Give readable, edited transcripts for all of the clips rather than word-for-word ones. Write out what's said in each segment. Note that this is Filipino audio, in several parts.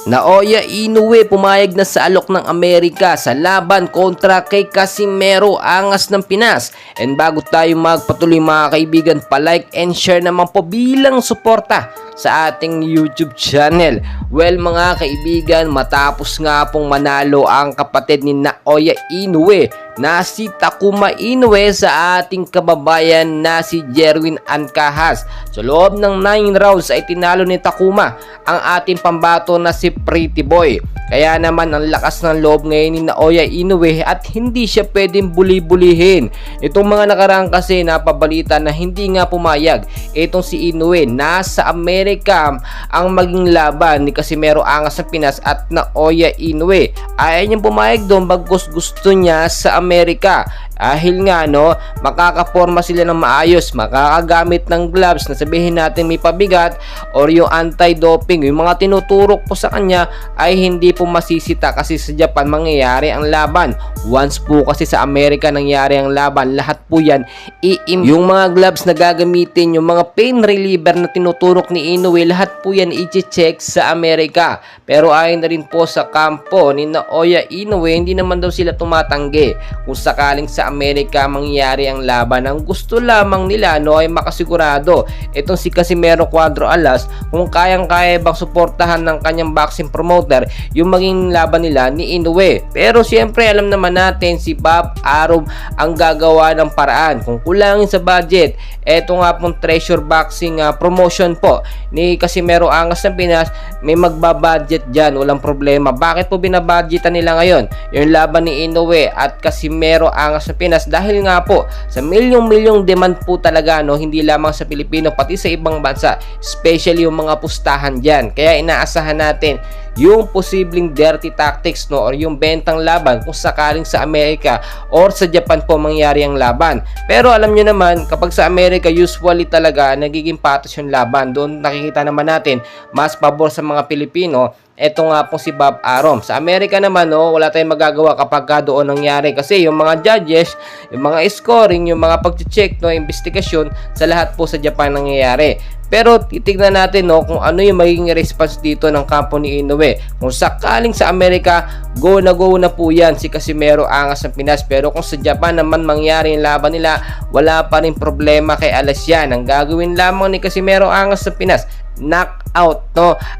Naoya Inoue pumayag na sa alok ng Amerika sa laban kontra kay Casimero Angas ng Pinas. And bago tayo magpatuloy mga kaibigan, pa-like and share naman po bilang suporta sa ating YouTube channel. Well mga kaibigan, matapos nga pong manalo ang kapatid ni Naoya Inoue na si Takuma Inoue sa ating kababayan na si Jerwin Ancahas. Sa loob ng 9 rounds ay tinalo ni Takuma ang ating pambato na si Pretty Boy. Kaya naman ang lakas ng loob ngayon ni Naoya Inoue at hindi siya pwedeng buli-bulihin. Itong mga nakaraan kasi napabalita na hindi nga pumayag itong si Inoue. Nasa Amerika ang maging laban ni Casimero Angas ng Pinas at Naoya Inoue. Ayaw niyang pumayag doon bagkus gusto niya sa Amerika. Dahil nga makakaporma sila ng maayos, makakagamit ng gloves na sabihin natin may pabigat or yung anti-doping. Yung mga tinuturok po sa kanya ay hindi po masisita kasi sa Japan mangyayari ang laban. Once po kasi sa Amerika nangyari ang laban, lahat po yan yung mga gloves na gagamitin, yung mga pain reliever na tinuturok ni Inoue, lahat po yan i-check sa Amerika. Pero ayon na rin po sa kampo ni Naoya Inoue, hindi naman daw sila tumatanggi kung sakaling sa Amerika mangyayari ang laban. Ang gusto lamang nila ay makasigurado itong si Casimero Cuadro Alas kung kayang-kaya bang suportahan ng kanyang boxing promoter yung maging laban nila ni Inoue. Pero siyempre alam naman natin si Bob Arum ang gagawa ng paraan. Kung kulangin sa budget, eto nga pong Treasure Boxing promotion po ni Casimero Angas ng Pinas, may magbabudget dyan, walang problema. Bakit po binabudgetan nila ngayon yung laban ni Inoue at Casimero Angas ng Pinas? Dahil nga po sa milyong-milyong demand po talaga, hindi lamang sa Pilipino pati sa ibang bansa, especially yung mga pustahan dyan. Kaya inaasahan natin yung posibleng dirty tactics or yung bentang laban kung sakaling sa Amerika or sa Japan po mangyari ang laban. Pero alam nyo naman, kapag sa Amerika usually talaga nagiging patos yung laban. Doon nakikita naman natin mas pabor sa mga Pilipino. Eto nga po si Bob Arum. Sa Amerika naman wala tayong magagawa kapag doon nangyari kasi yung mga judges, yung mga scoring, yung mga pag-check, investigasyon, sa lahat po sa Japan nangyayari. Pero titignan natin kung ano yung magiging response dito ng kampo ni Inoue. Kung sakaling sa Amerika, go na po yan si Casimero Angas ng Pinas. Pero kung sa Japan naman mangyari yung laban nila, wala pa rin problema kay Alas yan. Ang gagawin lamang ni Casimero Angas ng Pinas, knockout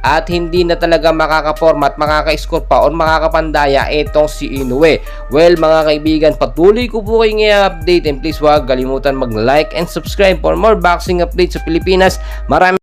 at hindi na talaga makaka-format, makaka-score pa o makakapandaya itong si Inoue. Well mga kaibigan, patuloy ko po kayong i-update and please huwag kalimutan mag-like and subscribe for more boxing updates sa Pilipinas. Maraming